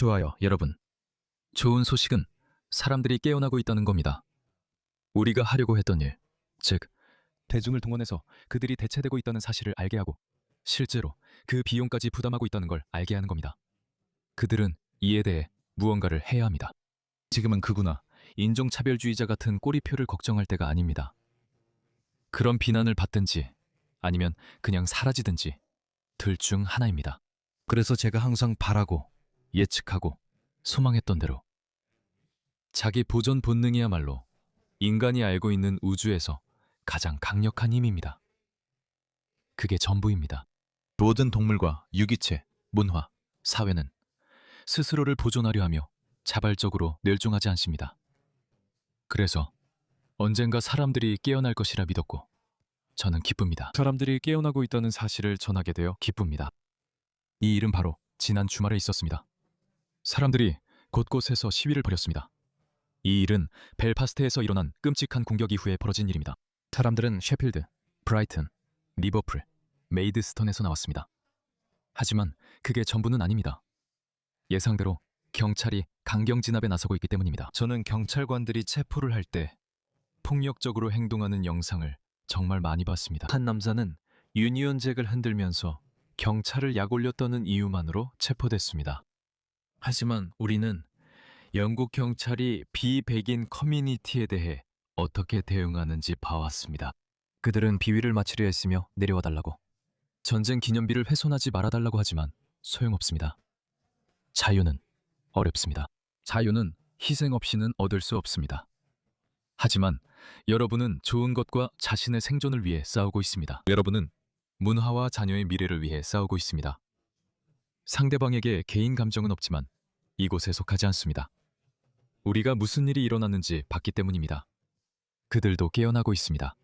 좋아요, 여러분. 좋은 소식은 사람들이 깨어나고 있다는 겁니다. 우리가 하려고 했던 일, 즉 대중을 동원해서 그들이 대체되고 있다는 사실을 알게 하고 실제로 그 비용까지 부담하고 있다는 걸 알게 하는 겁니다. 그들은 이에 대해 무언가를 해야 합니다. 지금은 극우나 인종차별주의자 같은 꼬리표를 걱정할 때가 아닙니다. 그런 비난을 받든지 아니면 그냥 사라지든지 둘 중 하나입니다. 그래서 제가 항상 바라고 예측하고 소망했던 대로 자기 보존 본능이야말로 인간이 알고 있는 우주에서 가장 강력한 힘입니다. 그게 전부입니다. 모든 동물과 유기체, 문화, 사회는 스스로를 보존하려 하며 자발적으로 멸종하지 않습니다. 그래서 언젠가 사람들이 깨어날 것이라 믿었고 저는 기쁩니다. 사람들이 깨어나고 있다는 사실을 전하게 되어 기쁩니다. 이 일은 바로 지난 주말에 있었습니다. 사람들이 곳곳에서 시위를 벌였습니다. 이 일은 벨파스트에서 일어난 끔찍한 공격 이후에 벌어진 일입니다. 사람들은 셰필드, 브라이튼, 리버풀, 메이드스턴에서 나왔습니다. 하지만 그게 전부는 아닙니다. 예상대로 경찰이 강경 진압에 나서고 있기 때문입니다. 저는 경찰관들이 체포를 할 때 폭력적으로 행동하는 영상을 정말 많이 봤습니다. 한 남자는 유니온 잭을 흔들면서 경찰을 약올렸다는 이유만으로 체포됐습니다. 하지만 우리는 영국 경찰이 비백인 커뮤니티에 대해 어떻게 대응하는지 봐왔습니다. 그들은 비위를 마치려 했으며 내려와 달라고, 전쟁 기념비를 훼손하지 말아달라고 하지만 소용없습니다. 자유는 어렵습니다. 자유는 희생 없이는 얻을 수 없습니다. 하지만 여러분은 좋은 것과 자신의 생존을 위해 싸우고 있습니다. 여러분은 문화와 자녀의 미래를 위해 싸우고 있습니다. 상대방에게 개인 감정은 없지만 이곳에 속하지 않습니다. 우리가 무슨 일이 일어났는지 봤기 때문입니다. 그들도 깨어나고 있습니다.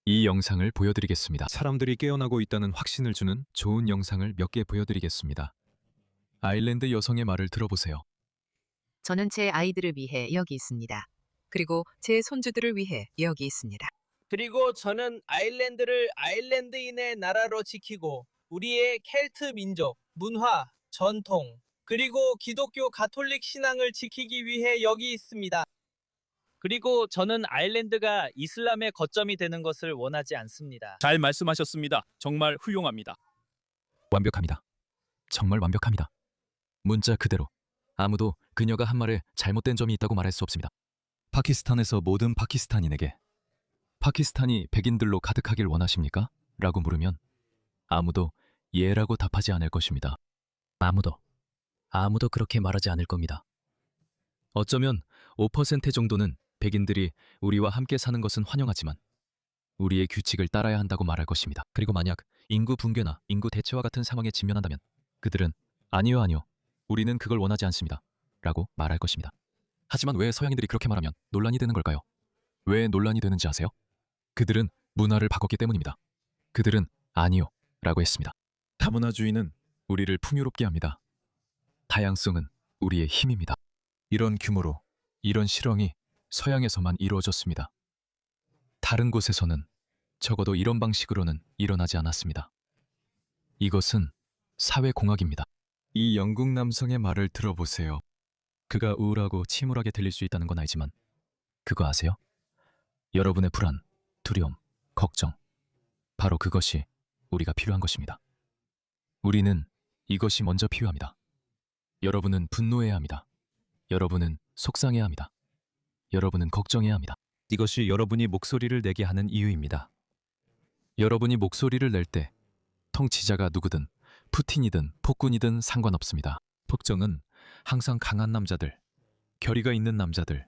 이 영상을 보여드리겠습니다. 사람들이 깨어나고 있다는 확신을 주는 좋은 영상을 몇 개 보여드리겠습니다. 아일랜드 여성의 말을 들어보세요. 저는 제 아이들을 위해 여기 있습니다. 그리고 제 손주들을 위해 여기 있습니다. 그리고 저는 아일랜드를 아일랜드인의 나라로 지키고 우리의 켈트 민족, 문화, 전통, 그리고 기독교 가톨릭 신앙을 지키기 위해 여기 있습니다. 그리고 저는 아일랜드가 이슬람의 거점이 되는 것을 원하지 않습니다. 잘 말씀하셨습니다. 정말 훌륭합니다. 완벽합니다. 정말 완벽합니다. 문자 그대로 아무도 그녀가 한 말에 잘못된 점이 있다고 말할 수 없습니다. 파키스탄에서 모든 파키스탄인에게 파키스탄이 백인들로 가득하길 원하십니까? 라고 물으면 아무도 예라고 답하지 않을 것입니다. 아무도 그렇게 말하지 않을 겁니다. 어쩌면 5% 정도는 백인들이 우리와 함께 사는 것은 환영하지만 우리의 규칙을 따라야 한다고 말할 것입니다. 그리고 만약 인구 붕괴나 인구 대체와 같은 상황에 직면한다면 그들은 아니요, 우리는 그걸 원하지 않습니다. 라고 말할 것입니다. 하지만 왜 서양인들이 그렇게 말하면 논란이 되는 걸까요? 왜 논란이 되는지 아세요? 그들은 문화를 바꿨기 때문입니다. 그들은 아니요 라고 했습니다. 다문화주의는 우리를 풍요롭게 합니다. 다양성은 우리의 힘입니다. 이런 규모로 이런 실험이 서양에서만 이루어졌습니다. 다른 곳에서는 적어도 이런 방식으로는 일어나지 않았습니다. 이것은 사회공학입니다. 이 영국 남성의 말을 들어보세요. 그가 우울하고 침울하게 들릴 수 있다는 건 알지만 그거 아세요? 여러분의 불안, 두려움, 걱정, 바로 그것이 우리가 필요한 것입니다. 우리는 이것이 먼저 필요합니다. 여러분은 분노해야 합니다. 여러분은 속상해야 합니다. 여러분은 걱정해야 합니다. 이것이 여러분이 목소리를 내게 하는 이유입니다. 여러분이 목소리를 낼 때 통치자가 누구든 푸틴이든 폭군이든 상관없습니다. 폭정은 항상 강한 남자들, 결의가 있는 남자들,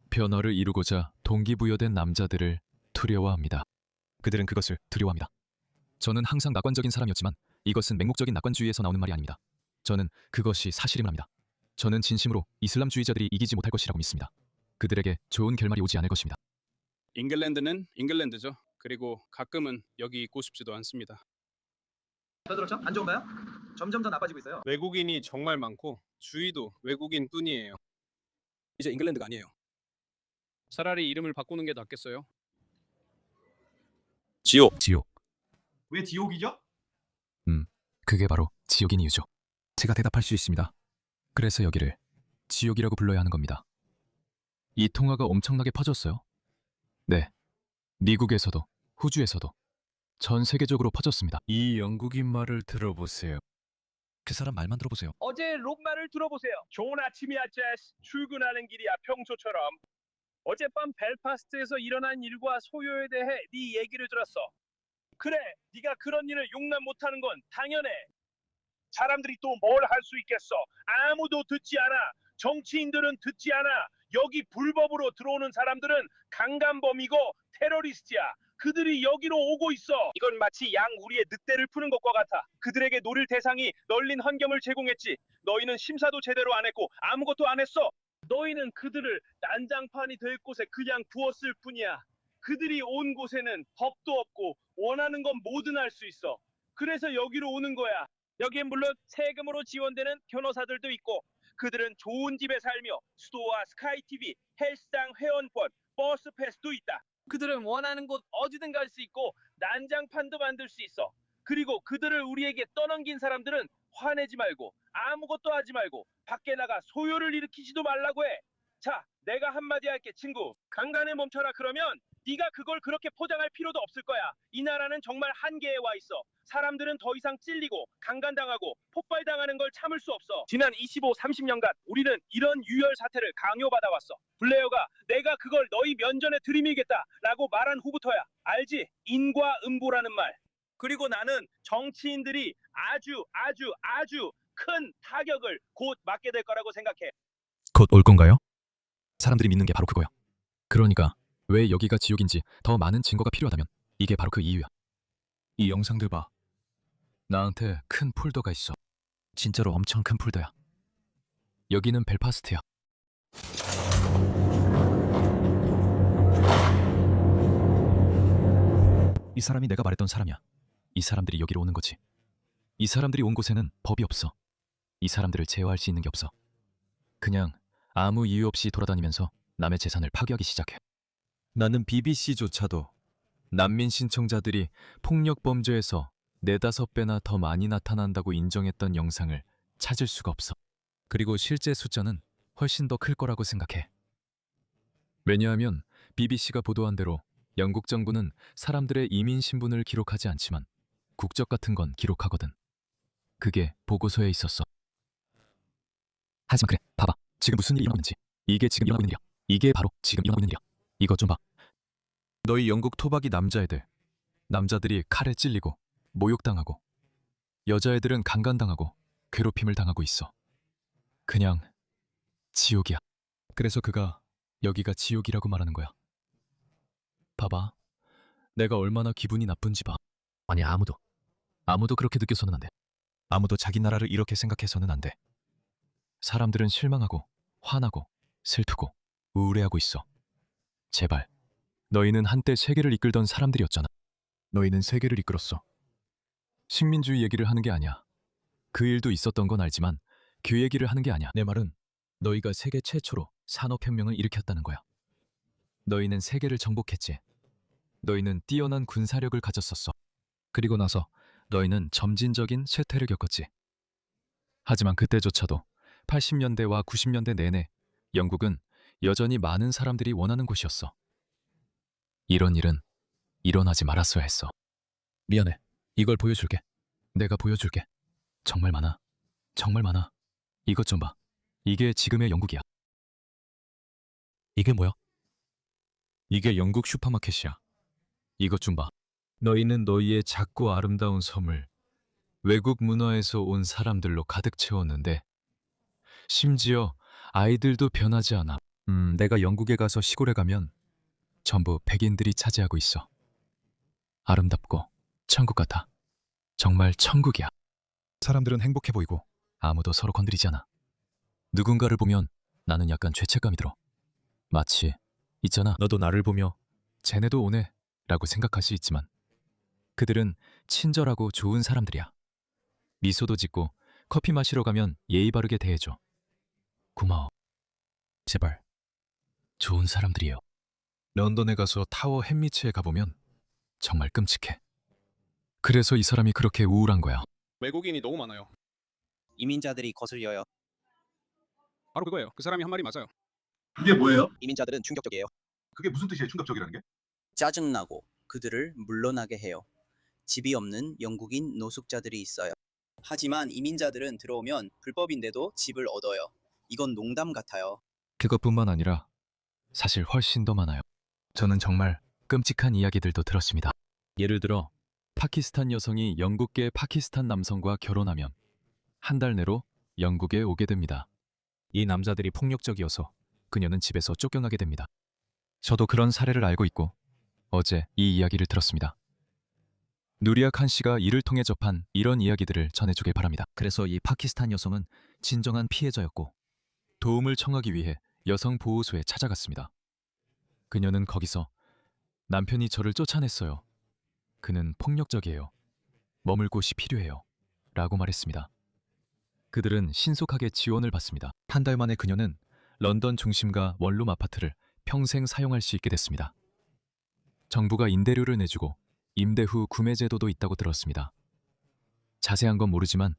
변화를 이루고자 동기부여된 남자들을 두려워합니다. 그들은 그것을 두려워합니다. 저는 항상 낙관적인 사람이었지만 이것은 맹목적인 낙관주의에서 나오는 말이 아닙니다. 저는 그것이 사실임을 합니다. 저는 진심으로 이슬람주의자들이 이기지 못할 것이라고 믿습니다. 그들에게 좋은 결말이 오지 않을 것입니다. 잉글랜드는 잉글랜드죠. 그리고 가끔은 여기 있고 싶지도 않습니다. 더 들었죠? 안 좋은가요? 점점 더 나빠지고 있어요. 외국인이 정말 많고 주위도 외국인뿐이에요. 이제 잉글랜드가 아니에요. 차라리 이름을 바꾸는 게 낫겠어요. 지옥. 왜 지옥이죠? 그게 바로 지옥인 이유죠. 제가 대답할 수 있습니다. 그래서 여기를 지옥이라고 불러야 하는 겁니다. 이 통화가 엄청나게 퍼졌어요. 네, 미국에서도 호주에서도 전 세계적으로 퍼졌습니다. 이 영국인 말을 들어보세요. 그 사람 말만 들어보세요. 어제 록말을 들어보세요. 좋은 아침이야, 제스. 출근하는 길이야, 평소처럼. 어젯밤 벨파스트에서 일어난 일과 소요에 대해 네 얘기를 들었어. 그래, 네가 그런 일을 용납 못하는 건 당연해. 사람들이 또 뭘 할 수 있겠어. 아무도 듣지 않아. 정치인들은 듣지 않아. 여기 불법으로 들어오는 사람들은 강간범이고 테러리스트야. 그들이 여기로 오고 있어. 이건 마치 양 우리의 늑대를 푸는 것과 같아. 그들에게 노릴 대상이 널린 환경을 제공했지. 너희는 심사도 제대로 안 했고 아무것도 안 했어. 너희는 그들을 난장판이 될 곳에 그냥 두었을 뿐이야. 그들이 온 곳에는 법도 없고 원하는 건 뭐든 할 수 있어. 그래서 여기로 오는 거야. 여기엔 물론 세금으로 지원되는 변호사들도 있고 그들은 좋은 집에 살며 수도와 스카이TV, 헬스장 회원권, 버스 패스도 있다. 그들은 원하는 곳 어디든 갈 수 있고 난장판도 만들 수 있어. 그리고 그들을 우리에게 떠넘긴 사람들은 화내지 말고 아무것도 하지 말고 밖에 나가 소요를 일으키지도 말라고 해. 자, 내가 한마디 할게, 친구. 강간을 멈춰라 그러면 네가 그걸 그렇게 포장할 필요도 없을 거야. 이 나라는 정말 한계에 와 있어. 사람들은 더 이상 찔리고 강간당하고 폭발당하는 걸 참을 수 없어. 지난 25, 30년간 우리는 이런 유혈 사태를 강요받아왔어. 블레어가 내가 그걸 너희 면전에 들이밀겠다라고 말한 후부터야. 알지? 인과응보라는 말. 그리고 나는 정치인들이 아주 큰 타격을 곧 맞게 될 거라고 생각해. 곧 올 건가요? 사람들이 믿는 게 바로 그거야. 그러니까 왜 여기가 지옥인지 더 많은 증거가 필요하다면 이게 바로 그 이유야. 이 영상들 봐. 나한테 큰 폴더가 있어. 진짜로 엄청 큰 폴더야. 여기는 벨파스트야. 이 사람이 내가 말했던 사람이야. 이 사람들이 여기로 오는 거지. 이 사람들이 온 곳에는 법이 없어. 이 사람들을 제어할 수 있는 게 없어. 그냥 아무 이유 없이 돌아다니면서 남의 재산을 파괴하기 시작해. 나는 BBC조차도 난민 신청자들이 폭력 범죄에서 4-5배나 더 많이 나타난다고 인정했던 영상을 찾을 수가 없어. 그리고 실제 숫자는 훨씬 더 클 거라고 생각해. 왜냐하면 BBC가 보도한 대로 영국 정부는 사람들의 이민 신분을 기록하지 않지만 국적 같은 건 기록하거든. 그게 보고서에 있었어. 하지만 그래, 봐봐. 지금 무슨 일이 일어나고 있는지. 이게 지금 일어나고 있는 일이야. 이게 바로 지금 일어나고 있는 일이야. 이것 좀 봐. 너희 영국 토박이 남자애들. 남자들이 칼에 찔리고 모욕당하고 여자애들은 강간당하고 괴롭힘을 당하고 있어. 그냥 지옥이야. 그래서 그가 여기가 지옥이라고 말하는 거야. 봐봐. 내가 얼마나 기분이 나쁜지 봐. 아니, 아무도 그렇게 느껴서는 안 돼. 아무도 자기 나라를 이렇게 생각해서는 안 돼. 사람들은 실망하고 화나고 슬프고 우울해하고 있어. 제발. 너희는 한때 세계를 이끌던 사람들이었잖아. 너희는 세계를 이끌었어. 식민주의 얘기를 하는 게 아니야. 그 일도 있었던 건 알지만 그 얘기를 하는 게 아니야. 내 말은 너희가 세계 최초로 산업혁명을 일으켰다는 거야. 너희는 세계를 정복했지. 너희는 뛰어난 군사력을 가졌었어. 그리고 나서 너희는 점진적인 쇠퇴를 겪었지. 하지만 그때조차도 80년대와 90년대 내내 영국은 여전히 많은 사람들이 원하는 곳이었어. 이런 일은 일어나지 말았어야 했어. 미안해. 이걸 보여줄게. 내가 보여줄게. 정말 많아. 정말 많아. 이것 좀 봐. 이게 지금의 영국이야. 이게 뭐야? 이게 영국 슈퍼마켓이야. 이것 좀 봐. 너희는 너희의 작고 아름다운 섬을 외국 문화에서 온 사람들로 가득 채웠는데 심지어 아이들도 변하지 않아. 내가 영국에 가서 시골에 가면 전부 백인들이 차지하고 있어. 아름답고 천국 같아. 정말 천국이야. 사람들은 행복해 보이고 아무도 서로 건드리지 않아. 누군가를 보면 나는 약간 죄책감이 들어. 마치 있잖아. 너도 나를 보며 쟤네도 오네 라고 생각할 수 있지만 그들은 친절하고 좋은 사람들이야. 미소도 짓고 커피 마시러 가면 예의 바르게 대해줘. 고마워. 제발. 좋은 사람들이에요. 런던에 가서 타워 햄리츠에 가보면 정말 끔찍해. 그래서 이 사람이 그렇게 우울한 거야. 외국인이 너무 많아요. 이민자들이 거슬려요. 바로 그거예요. 그 사람이 한 말이 맞아요. 그게 뭐예요? 이민자들은 충격적이에요. 그게 무슨 뜻이에요? 충격적이라는 게? 짜증나고 그들을 물러나게 해요. 집이 없는 영국인 노숙자들이 있어요. 하지만 이민자들은 들어오면 불법인데도 집을 얻어요. 이건 농담 같아요. 그것뿐만 아니라 사실 훨씬 더 많아요. 저는 정말 끔찍한 이야기들도 들었습니다. 예를 들어 파키스탄 여성이 영국계 파키스탄 남성과 결혼하면 한 달 내로 영국에 오게 됩니다. 이 남자들이 폭력적이어서 그녀는 집에서 쫓겨나게 됩니다. 저도 그런 사례를 알고 있고 어제 이 이야기를 들었습니다. 누리아 칸 씨가 이를 통해 접한 이런 이야기들을 전해주길 바랍니다. 그래서 이 파키스탄 여성은 진정한 피해자였고 도움을 청하기 위해 여성 보호소에 찾아갔습니다. 그녀는 거기서 남편이 저를 쫓아냈어요. 그는 폭력적이에요. 머물 곳이 필요해요. 라고 말했습니다. 그들은 신속하게 지원을 받습니다. 한 달 만에 그녀는 런던 중심가 원룸 아파트를 평생 사용할 수 있게 됐습니다. 정부가 임대료를 내주고 임대 후 구매 제도도 있다고 들었습니다. 자세한 건 모르지만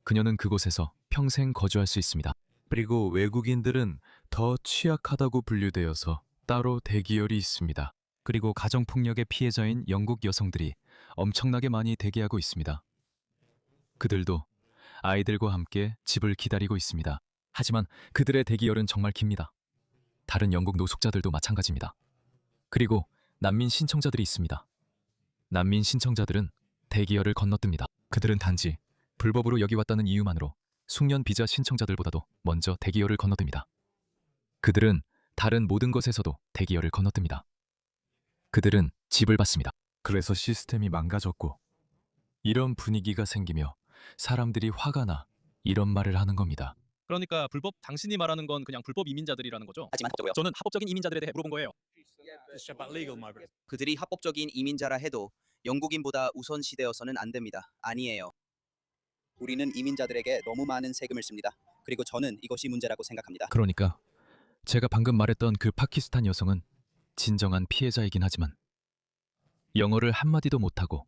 그녀는 그곳에서 평생 거주할 수 있습니다. 그리고 외국인들은 더 취약하다고 분류되어서 따로 대기열이 있습니다. 그리고 가정폭력의 피해자인 영국 여성들이 엄청나게 많이 대기하고 있습니다. 그들도 아이들과 함께 집을 기다리고 있습니다. 하지만 그들의 대기열은 정말 깁니다. 다른 영국 노숙자들도 마찬가지입니다. 그리고 난민 신청자들이 있습니다. 난민 신청자들은 대기열을 건너듭니다. 그들은 단지 불법으로 여기 왔다는 이유만으로 숙련 비자 신청자들보다도 먼저 대기열을 건너듭니다. 그들은 다른 모든 것에서도 대기열을 건너듭니다. 그들은 집을 받습니다. 그래서 시스템이 망가졌고 이런 분위기가 생기며 사람들이 화가 나 이런 말을 하는 겁니다. 그러니까 불법 당신이 말하는 건 그냥 불법 이민자들이라는 거죠? 하지만 합법적이고요. 저는 합법적인 이민자들에 대해 물어본 거예요. 그들이 합법적인 이민자라 해도 영국인보다 우선시되어서는 안 됩니다. 아니에요. 우리는 이민자들에게 너무 많은 세금을 씁니다. 그리고 저는 이것이 문제라고 생각합니다. 그러니까 제가 방금 말했던 그 파키스탄 여성은 진정한 피해자이긴 하지만 영어를 한마디도 못하고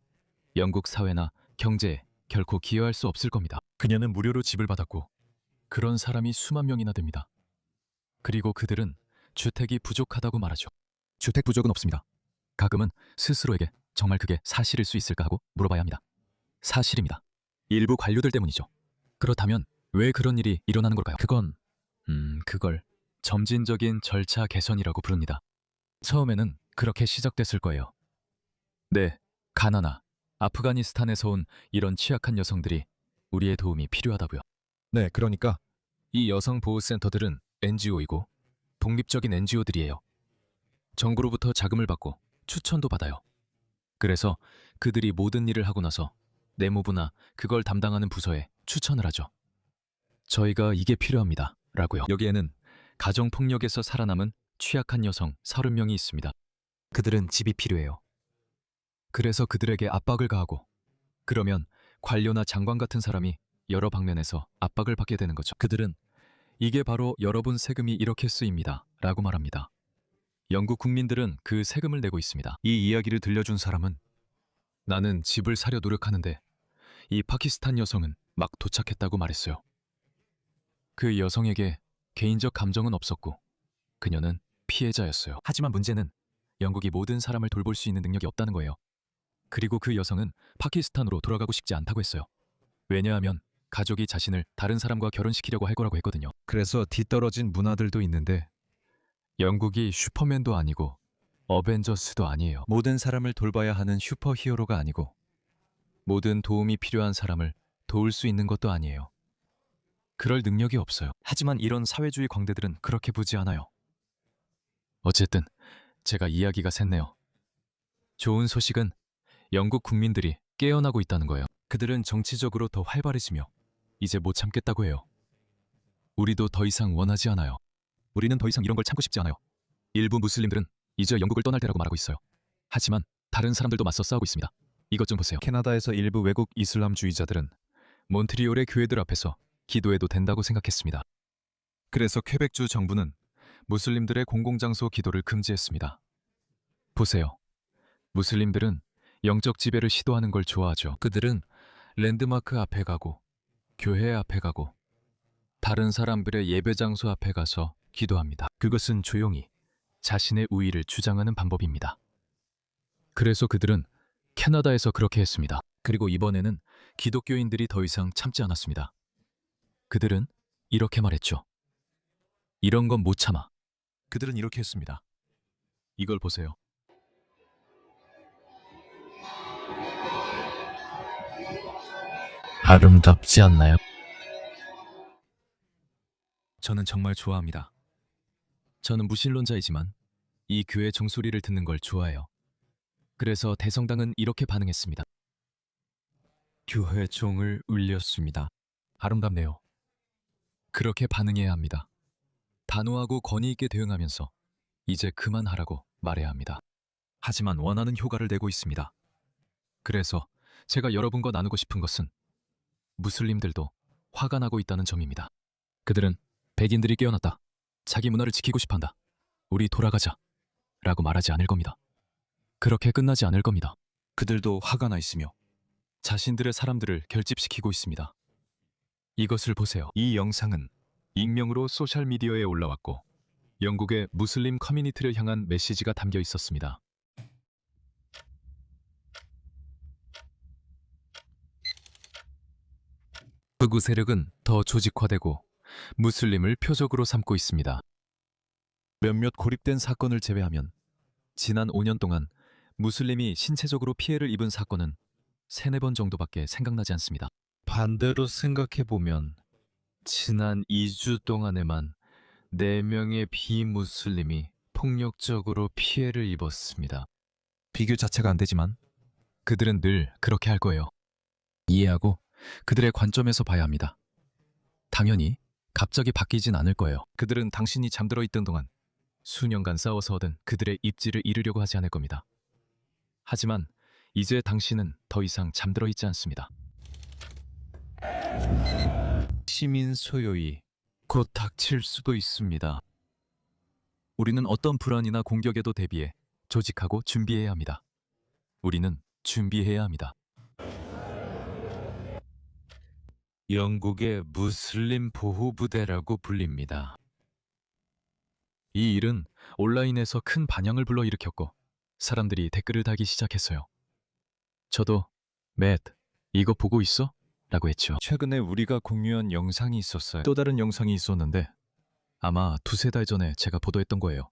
영국 사회나 경제에 결코 기여할 수 없을 겁니다. 그녀는 무료로 집을 받았고 그런 사람이 수만 명이나 됩니다. 그리고 그들은 주택이 부족하다고 말하죠. 주택 부족은 없습니다. 가끔은 스스로에게 정말 그게 사실일 수 있을까 하고 물어봐야 합니다. 사실입니다. 일부 관료들 때문이죠. 그렇다면 왜 그런 일이 일어나는 걸까요? 그걸 점진적인 절차 개선이라고 부릅니다. 처음에는 그렇게 시작됐을 거예요. 네, 가나나, 아프가니스탄에서 온 이런 취약한 여성들이 우리의 도움이 필요하다고요. 네, 그러니까 이 여성 보호센터들은 NGO이고 독립적인 NGO들이에요. 정부로부터 자금을 받고 추천도 받아요. 그래서 그들이 모든 일을 하고 나서 내무부나 그걸 담당하는 부서에 추천을 하죠. 저희가 이게 필요합니다. 라고요. 여기에는 가정폭력에서 살아남은 취약한 여성 30명이 있습니다. 그들은 집이 필요해요. 그래서 그들에게 압박을 가하고 그러면 관료나 장관 같은 사람이 여러 방면에서 압박을 받게 되는 거죠. 그들은 이게 바로 여러분 세금이 이렇게 쓰입니다. 라고 말합니다. 영국 국민들은 그 세금을 내고 있습니다. 이 이야기를 들려준 사람은 나는 집을 사려 노력하는데 이 파키스탄 여성은 막 도착했다고 말했어요. 그 여성에게 개인적 감정은 없었고 그녀는 피해자였어요. 하지만 문제는 영국이 모든 사람을 돌볼 수 있는 능력이 없다는 거예요. 그리고 그 여성은 파키스탄으로 돌아가고 싶지 않다고 했어요. 왜냐하면 가족이 자신을 다른 사람과 결혼시키려고 할 거라고 했거든요. 그래서 뒤떨어진 문화들도 있는데 영국이 슈퍼맨도 아니고 어벤져스도 아니에요. 모든 사람을 돌봐야 하는 슈퍼히어로가 아니고 모든 도움이 필요한 사람을 도울 수 있는 것도 아니에요. 그럴 능력이 없어요. 하지만 이런 사회주의 광대들은 그렇게 보지 않아요. 어쨌든 제가 이야기가 샜네요. 좋은 소식은 영국 국민들이 깨어나고 있다는 거예요. 그들은 정치적으로 더 활발해지며 이제 못 참겠다고 해요. 우리도 더 이상 원하지 않아요. 우리는 더 이상 이런 걸 참고 싶지 않아요. 일부 무슬림들은 이제 영국을 떠날 때라고 말하고 있어요. 하지만 다른 사람들도 맞서 싸우고 있습니다. 이것 좀 보세요. 캐나다에서 일부 외국 이슬람주의자들은 몬트리올의 교회들 앞에서 기도해도 된다고 생각했습니다. 그래서 퀘벡주 정부는 무슬림들의 공공장소 기도를 금지했습니다. 보세요. 무슬림들은 영적 지배를 시도하는 걸 좋아하죠. 그들은 랜드마크 앞에 가고 교회 앞에 가고 다른 사람들의 예배 장소 앞에 가서 기도합니다. 그것은 조용히 자신의 우위를 주장하는 방법입니다. 그래서 그들은 캐나다에서 그렇게 했습니다. 그리고 이번에는 기독교인들이 더 이상 참지 않았습니다. 그들은 이렇게 말했죠. 이런 건 못 참아. 그들은 이렇게 했습니다. 이걸 보세요. 아름답지 않나요? 저는 정말 좋아합니다. 저는 무신론자이지만 이 교회 종소리를 듣는 걸 좋아해요. 그래서 대성당은 이렇게 반응했습니다. 교회 종을 울렸습니다. 아름답네요. 그렇게 반응해야 합니다. 단호하고 권위 있게 대응하면서 이제 그만하라고 말해야 합니다. 하지만 원하는 효과를 내고 있습니다. 그래서 제가 여러분과 나누고 싶은 것은 무슬림들도 화가 나고 있다는 점입니다. 그들은 백인들이 깨어났다. 자기 문화를 지키고 싶어한다. 우리 돌아가자. 라고 말하지 않을 겁니다. 그렇게 끝나지 않을 겁니다. 그들도 화가 나 있으며 자신들의 사람들을 결집시키고 있습니다. 이것을 보세요. 이 영상은 익명으로 소셜미디어에 올라왔고 영국의 무슬림 커뮤니티를 향한 메시지가 담겨 있었습니다. 극우 세력은 더 조직화되고 무슬림을 표적으로 삼고 있습니다. 몇몇 고립된 사건을 제외하면 지난 5년 동안 무슬림이 신체적으로 피해를 입은 사건은 3-4번 정도밖에 생각나지 않습니다. 반대로 생각해보면 지난 2주 동안에만 4명의 비무슬림이 폭력적으로 피해를 입었습니다. 비교 자체가 안 되지만 그들은 늘 그렇게 할 거예요. 이해하고 그들의 관점에서 봐야 합니다. 당연히 갑자기 바뀌진 않을 거예요. 그들은 당신이 잠들어 있던 동안 수년간 싸워서 얻은 그들의 입지를 잃으려고 하지 않을 겁니다. 하지만 이제 당신은 더 이상 잠들어 있지 않습니다. 시민 소요이 곧 닥칠 수도 있습니다. 우리는 어떤 불안이나 공격에도 대비해 조직하고 준비해야 합니다. 우리는 준비해야 합니다. 영국의 무슬림 보호부대라고 불립니다. 이 일은 온라인에서 큰 반향을 불러일으켰고 사람들이 댓글을 달기 시작했어요. 저도 맷, 이거 보고 있어? 라고 했죠. 최근에 우리가 공유한 영상이 있었어요. 또 다른 영상이 있었는데 아마 2-3달 전에 제가 보도했던 거예요.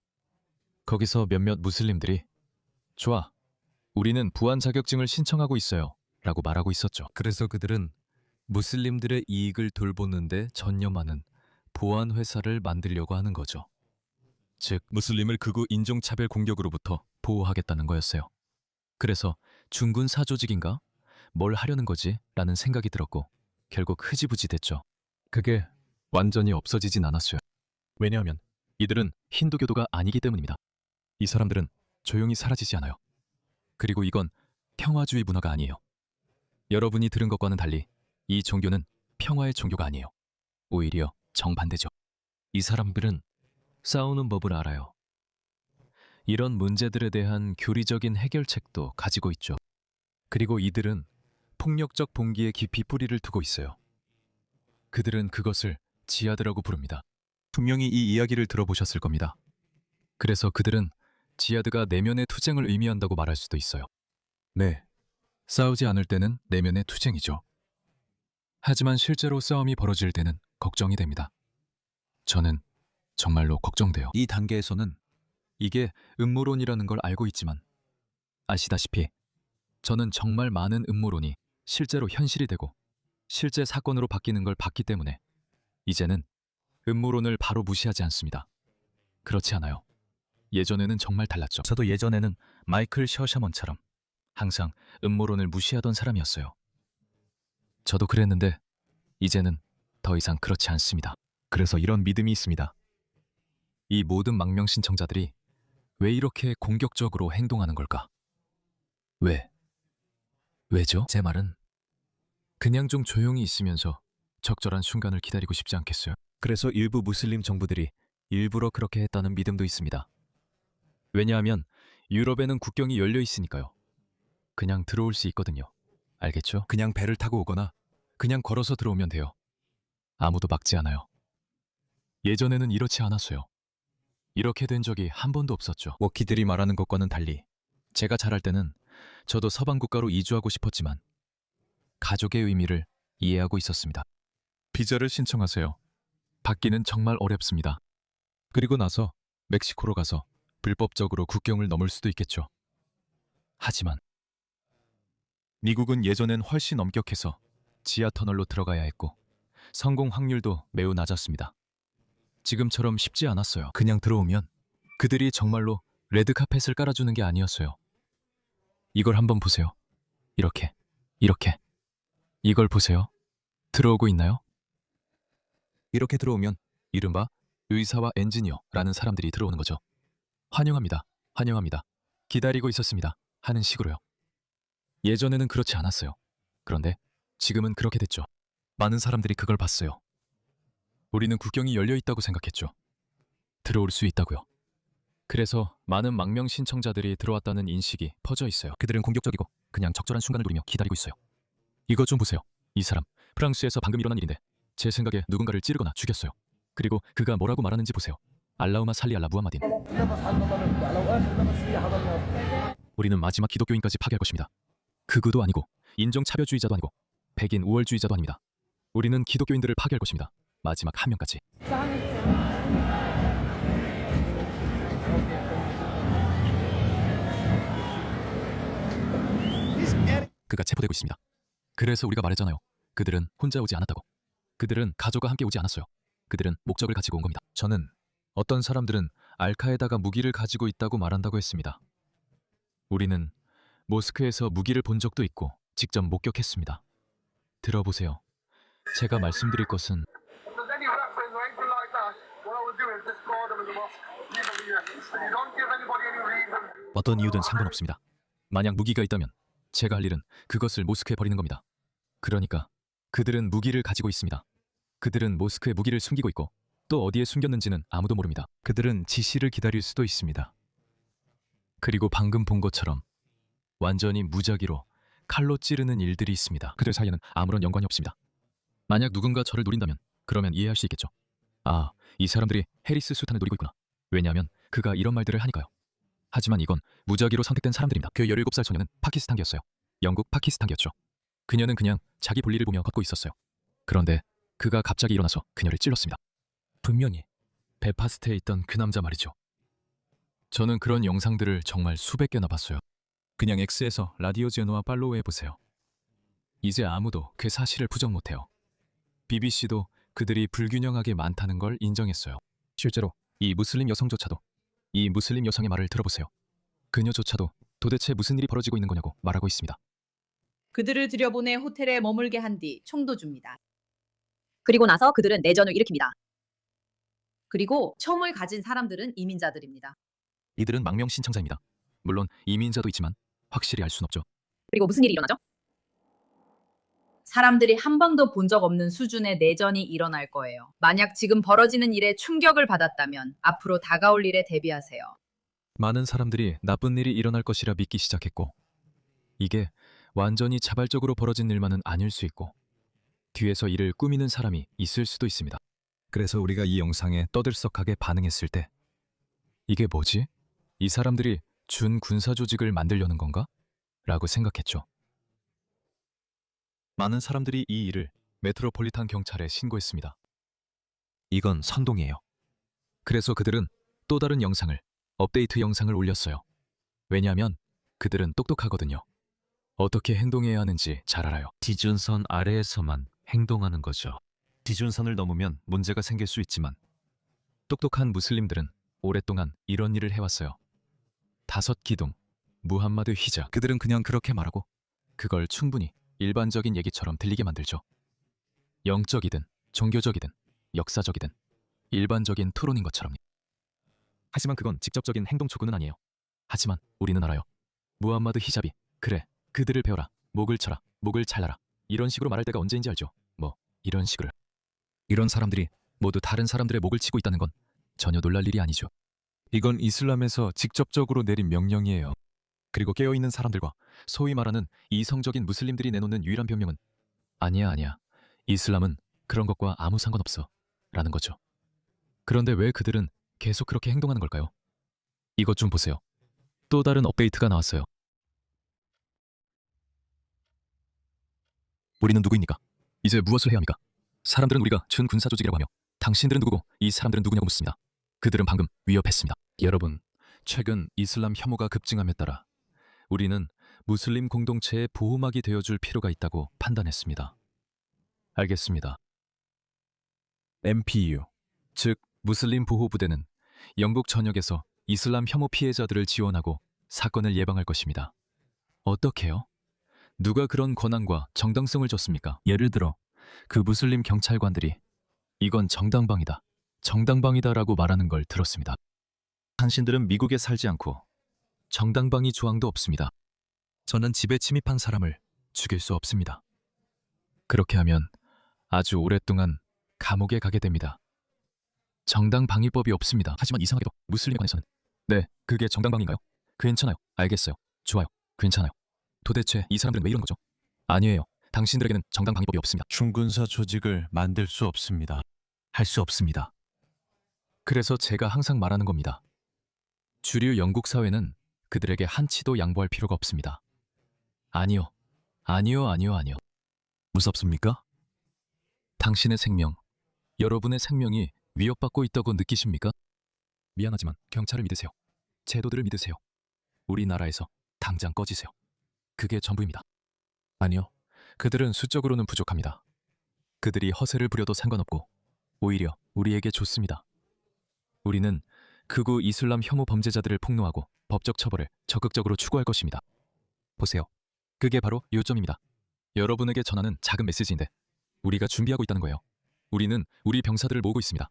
거기서 몇몇 무슬림들이 좋아, 우리는 부안 자격증을 신청하고 있어요 라고 말하고 있었죠. 그래서 그들은 무슬림들의 이익을 돌보는데 전념하는 보안 회사를 만들려고 하는 거죠. 즉 무슬림을 극우 인종차별 공격으로부터 보호하겠다는 거였어요. 그래서 중군 사조직인가? 뭘 하려는 거지? 라는 생각이 들었고 결국 흐지부지 됐죠. 그게 완전히 없어지진 않았어요. 왜냐하면 이들은 힌두교도가 아니기 때문입니다. 이 사람들은 조용히 사라지지 않아요. 그리고 이건 평화주의 문화가 아니에요. 여러분이 들은 것과는 달리 이 종교는 평화의 종교가 아니에요. 오히려 정반대죠. 이 사람들은 싸우는 법을 알아요. 이런 문제들에 대한 교리적인 해결책도 가지고 있죠. 그리고 이들은 폭력적 봉기에 깊이 뿌리를 두고 있어요. 그들은 그것을 지하드라고 부릅니다. 분명히 이 이야기를 들어보셨을 겁니다. 그래서 그들은 지하드가 내면의 투쟁을 의미한다고 말할 수도 있어요. 네, 싸우지 않을 때는 내면의 투쟁이죠. 하지만 실제로 싸움이 벌어질 때는 걱정이 됩니다. 저는 정말로 걱정돼요. 이 단계에서는 이게 음모론이라는 걸 알고 있지만 아시다시피 저는 정말 많은 음모론이 실제로 현실이 되고 실제 사건으로 바뀌는 걸 봤기 때문에 이제는 음모론을 바로 무시하지 않습니다. 그렇지 않아요. 예전에는 정말 달랐죠. 저도 예전에는 마이클 셔샤먼처럼 항상 음모론을 무시하던 사람이었어요. 저도 그랬는데 이제는 더 이상 그렇지 않습니다. 그래서 이런 믿음이 있습니다. 이 모든 망명 신청자들이 왜 이렇게 공격적으로 행동하는 걸까? 왜죠? 제 말은 그냥 좀 조용히 있으면서 적절한 순간을 기다리고 싶지 않겠어요? 그래서 일부 무슬림 정부들이 일부러 그렇게 했다는 믿음도 있습니다. 왜냐하면 유럽에는 국경이 열려 있으니까요. 그냥 들어올 수 있거든요. 알겠죠? 그냥 배를 타고 오거나 그냥 걸어서 들어오면 돼요. 아무도 막지 않아요. 예전에는 이렇지 않았어요. 이렇게 된 적이 한 번도 없었죠. 워키들이 말하는 것과는 달리 제가 자랄 때는 저도 서방 국가로 이주하고 싶었지만 가족의 의미를 이해하고 있었습니다. 비자를 신청하세요. 받기는 정말 어렵습니다. 그리고 나서 멕시코로 가서 불법적으로 국경을 넘을 수도 있겠죠. 하지만 미국은 예전엔 훨씬 엄격해서 지하 터널로 들어가야 했고 성공 확률도 매우 낮았습니다. 지금처럼 쉽지 않았어요. 그냥 들어오면 그들이 정말로 레드카펫을 깔아주는 게 아니었어요. 이걸 한번 보세요. 이렇게. 이걸 보세요. 들어오고 있나요? 이렇게 들어오면 이른바 의사와 엔지니어라는 사람들이 들어오는 거죠. 환영합니다. 기다리고 있었습니다. 하는 식으로요. 예전에는 그렇지 않았어요. 그런데 지금은 그렇게 됐죠. 많은 사람들이 그걸 봤어요. 우리는 국경이 열려 있다고 생각했죠. 들어올 수 있다고요. 그래서 많은 망명 신청자들이 들어왔다는 인식이 퍼져 있어요. 그들은 공격적이고 그냥 적절한 순간을 노리며 기다리고 있어요. 이것 좀 보세요. 이 사람 프랑스에서 방금 일어난 일인데 제 생각에 누군가를 찌르거나 죽였어요. 그리고 그가 뭐라고 말하는지 보세요. 알라우마 살리 알라 무함마딘. 우리는 마지막 기독교인까지 파괴할 것입니다. 극우도 아니고 인종차별주의자도 아니고 백인 우월주의자도 아닙니다. 우리는 기독교인들을 파괴할 것입니다. 마지막 한 명까지. 그가 체포되고 있습니다. 그래서 우리가 말했잖아요. 그들은 혼자 오지 않았다고. 그들은 가족과 함께 오지 않았어요. 그들은 목적을 가지고 온 겁니다. 저는 어떤 사람들은 알카에다가 무기를 가지고 있다고 말한다고 했습니다. 우리는 모스크에서 무기를 본 적도 있고 직접 목격했습니다. 들어보세요. 제가 말씀드릴 것은 어떤 이유든 상관없습니다. 만약 무기가 있다면 제가 할 일은 그것을 모스크에 버리는 겁니다. 그러니까 그들은 무기를 가지고 있습니다. 그들은 모스크에 무기를 숨기고 있고 또 어디에 숨겼는지는 아무도 모릅니다. 그들은 지시를 기다릴 수도 있습니다. 그리고 방금 본 것처럼 완전히 무작위로 칼로 찌르는 일들이 있습니다. 그들 사이에는 아무런 연관이 없습니다. 만약 누군가 저를 노린다면 그러면 이해할 수 있겠죠. 아, 이 사람들이 해리스 수탄을 노리고 있구나. 왜냐하면 그가 이런 말들을 하니까요. 하지만 이건 무작위로 선택된 사람들입니다. 그 17살 소녀는 파키스탄계였어요. 영국 파키스탄계였죠. 그녀는 그냥 자기 볼일을 보며 걷고 있었어요. 그런데 그가 갑자기 일어나서 그녀를 찔렀습니다. 분명히 벨파스트에 있던 그 남자 말이죠. 저는 그런 영상들을 정말 수백 개나 봤어요. 그냥 X에서 라디오 제노와 팔로우 해보세요. 이제 아무도 그 사실을 부정 못해요. BBC도 그들이 불균형하게 많다는 걸 인정했어요. 실제로 이 무슬림 여성조차도 이 무슬림 여성의 말을 들어보세요. 그녀조차도 도대체 무슨 일이 벌어지고 있는 거냐고 말하고 있습니다. 그들을 들여보내 호텔에 머물게 한 뒤 총도 줍니다. 그리고 나서 그들은 내전을 일으킵니다. 그리고 총을 가진 사람들은 이민자들입니다. 이들은 망명 신청자입니다. 물론 이민자도 있지만 확실히 알 순 없죠. 그리고 무슨 일이 일어나죠? 사람들이 한 번도 본 적 없는 수준의 내전이 일어날 거예요. 만약 지금 벌어지는 일에 충격을 받았다면 앞으로 다가올 일에 대비하세요. 많은 사람들이 나쁜 일이 일어날 것이라 믿기 시작했고 이게 완전히 자발적으로 벌어진 일만은 아닐 수 있고 뒤에서 이를 꾸미는 사람이 있을 수도 있습니다. 그래서 우리가 이 영상에 떠들썩하게 반응했을 때 이게 뭐지? 이 사람들이 준 군사 조직을 만들려는 건가? 라고 생각했죠. 많은 사람들이 이 일을 메트로폴리탄 경찰에 신고했습니다. 이건 선동이에요. 그래서 그들은 또 다른 영상을, 업데이트 영상을 올렸어요. 왜냐하면 그들은 똑똑하거든요. 어떻게 행동해야 하는지 잘 알아요. 기준선 아래에서만 행동하는 거죠. 기준선을 넘으면 문제가 생길 수 있지만 똑똑한 무슬림들은 오랫동안 이런 일을 해왔어요. 5기둥, 무함마드 히자. 그들은 그냥 그렇게 말하고 그걸 충분히 일반적인 얘기처럼 들리게 만들죠. 영적이든 종교적이든 역사적이든 일반적인 토론인 것처럼. 하지만 그건 직접적인 행동 초구는 아니에요. 하지만 우리는 알아요. 무함마드 히잡이 그래 그들을 배워라, 목을 쳐라, 목을 잘라라 이런 식으로 말할 때가 언제인지 알죠? 뭐 이런 식으로. 이런 사람들이 모두 다른 사람들의 목을 치고 있다는 건 전혀 놀랄 일이 아니죠. 이건 이슬람에서 직접적으로 내린 명령이에요. 그리고 깨어있는 사람들과 소위 말하는 이성적인 무슬림들이 내놓는 유일한 변명은 아니야. 이슬람은 그런 것과 아무 상관없어 라는 거죠. 그런데 왜 그들은 계속 그렇게 행동하는 걸까요? 이것 좀 보세요. 또 다른 업데이트가 나왔어요. 우리는 누구입니까? 이제 무엇을 해야 합니까? 사람들은 우리가 준군사 조직이라고 하며 당신들은 누구고 이 사람들은 누구냐고 묻습니다. 그들은 방금 위협했습니다. 여러분, 최근 이슬람 혐오가 급증함에 따라 우리는 무슬림 공동체의 보호막이 되어줄 필요가 있다고 판단했습니다. 알겠습니다. MPU, 즉 무슬림 보호부대는 영국 전역에서 이슬람 혐오 피해자들을 지원하고 사건을 예방할 것입니다. 어떻게요? 누가 그런 권한과 정당성을 줬습니까? 예를 들어 그 무슬림 경찰관들이 이건 정당방위다, 정당방위다라고 말하는 걸 들었습니다. 당신들은 미국에 살지 않고 정당방위 조항도 없습니다. 저는 집에 침입한 사람을 죽일 수 없습니다. 그렇게 하면 아주 오랫동안 감옥에 가게 됩니다. 정당방위법이 없습니다. 하지만 이상하게도 무슬림에 관해서는 네, 그게 정당방위인가요? 괜찮아요. 알겠어요. 좋아요. 괜찮아요. 도대체 이 사람들은 왜 이런 거죠? 아니에요. 당신들에게는 정당방위법이 없습니다. 중군사 조직을 만들 수 없습니다. 할 수 없습니다. 그래서 제가 항상 말하는 겁니다. 주류 영국 사회는 그들에게 한치도 양보할 필요가 없습니다. 아니요. 아니요, 아니요, 아니요. 무섭습니까? 당신의 생명, 여러분의 생명이 위협받고 있다고 느끼십니까? 미안하지만 경찰을 믿으세요. 제도들을 믿으세요. 우리나라에서 당장 꺼지세요. 그게 전부입니다. 아니요. 그들은 수적으로는 부족합니다. 그들이 허세를 부려도 상관없고 오히려 우리에게 좋습니다. 우리는 극우 이슬람 혐오 범죄자들을 폭로하고 법적 처벌을 적극적으로 추구할 것입니다. 보세요. 그게 바로 요점입니다. 여러분에게 전하는 작은 메시지인데 우리가 준비하고 있다는 거예요. 우리는 우리 병사들을 모으고 있습니다.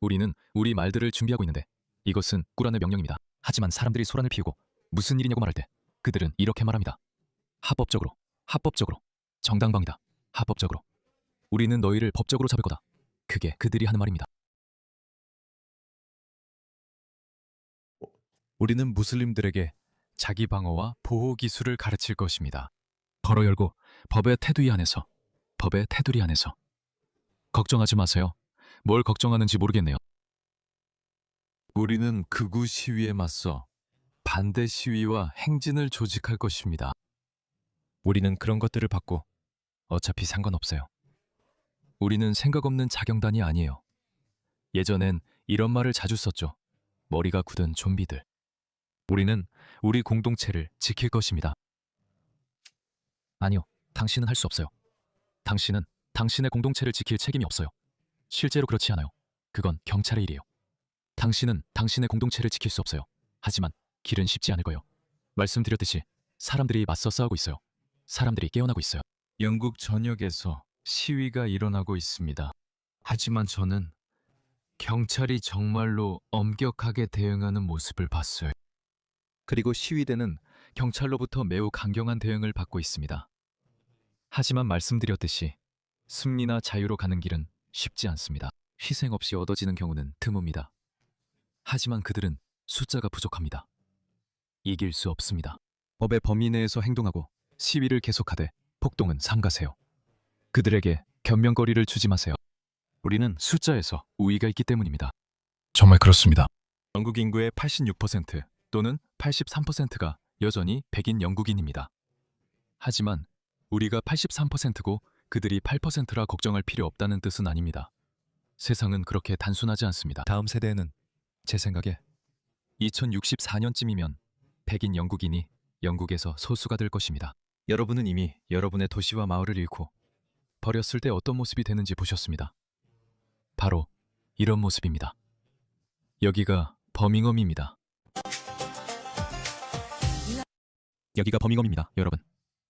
우리는 우리 말들을 준비하고 있는데 이것은 꾸란의 명령입니다. 하지만 사람들이 소란을 피우고 무슨 일이냐고 말할 때 그들은 이렇게 말합니다. 합법적으로, 합법적으로, 정당방위다, 합법적으로. 우리는 너희를 법적으로 잡을 거다. 그게 그들이 하는 말입니다. 우리는 무슬림들에게 자기 방어와 보호 기술을 가르칠 것입니다. 걸어 열고 법의 테두리 안에서, 법의 테두리 안에서. 걱정하지 마세요. 뭘 걱정하는지 모르겠네요. 우리는 극우 시위에 맞서 반대 시위와 행진을 조직할 것입니다. 우리는 그런 것들을 받고 어차피 상관없어요. 우리는 생각 없는 자경단이 아니에요. 예전엔 이런 말을 자주 썼죠. 머리가 굳은 좀비들. 우리는 우리 공동체를 지킬 것입니다. 아니요, 당신은 할 수 없어요. 당신은 당신의 공동체를 지킬 책임이 없어요. 실제로 그렇지 않아요. 그건 경찰의 일이에요. 당신은 당신의 공동체를 지킬 수 없어요. 하지만 길은 쉽지 않을 거예요. 말씀드렸듯이 사람들이 맞서 싸우고 있어요. 사람들이 깨어나고 있어요. 영국 전역에서 시위가 일어나고 있습니다. 하지만 저는 경찰이 정말로 엄격하게 대응하는 모습을 봤어요. 그리고 시위대는 경찰로부터 매우 강경한 대응을 받고 있습니다. 하지만 말씀드렸듯이 승리나 자유로 가는 길은 쉽지 않습니다. 희생 없이 얻어지는 경우는 드뭅니다. 하지만 그들은 숫자가 부족합니다. 이길 수 없습니다. 법의 범위 내에서 행동하고 시위를 계속하되 폭동은 삼가세요. 그들에게 견명거리를 주지 마세요. 우리는 숫자에서 우위가 있기 때문입니다. 정말 그렇습니다. 영국 인구의 86% 또는 83%가 여전히 백인 영국인입니다. 하지만 우리가 83%고 그들이 8%라 걱정할 필요 없다는 뜻은 아닙니다. 세상은 그렇게 단순하지 않습니다. 다음 세대에는 제 생각에 2064년쯤이면 백인 영국인이 영국에서 소수가 될 것입니다. 여러분은 이미 여러분의 도시와 마을을 잃고 버렸을 때 어떤 모습이 되는지 보셨습니다. 바로 이런 모습입니다. 여기가 버밍엄입니다. 여기가 버밍엄입니다, 여러분.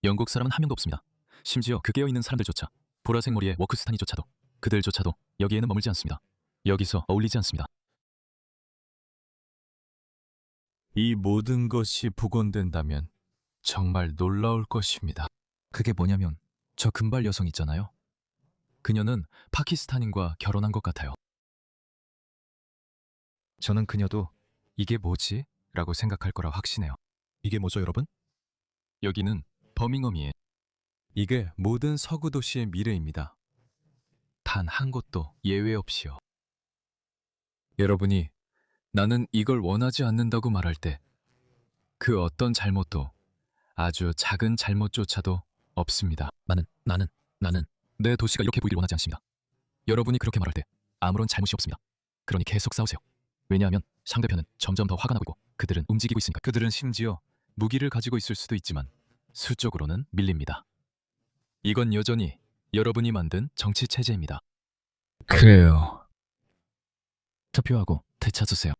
영국 사람은 한 명도 없습니다. 심지어 그 깨어있는 사람들조차, 보라색 머리의 워크스타니조차도, 그들조차도 여기에는 머물지 않습니다. 여기서 어울리지 않습니다. 이 모든 것이 복원된다면 정말 놀라울 것입니다. 그게 뭐냐면 저 금발 여성 있잖아요. 그녀는 파키스탄인과 결혼한 것 같아요. 저는 그녀도 이게 뭐지? 라고 생각할 거라 확신해요. 이게 뭐죠, 여러분? 여기는 버밍엄이에요. 이게 모든 서구 도시의 미래입니다. 단 한 곳도 예외 없이요. 여러분이 나는 이걸 원하지 않는다고 말할 때 그 어떤 잘못도 아주 작은 잘못조차도 없습니다. 나는 내 도시가 이렇게 보이길 원하지 않습니다. 여러분이 그렇게 말할 때 아무런 잘못이 없습니다. 그러니 계속 싸우세요. 왜냐하면 상대편은 점점 더 화가 나고 있고 그들은 움직이고 있으니까. 그들은 심지어 무기를 가지고 있을 수도 있지만 수적으로는 밀립니다. 이건 여전히 여러분이 만든 정치 체제입니다. 그래요. 투표하고 되찾으세요.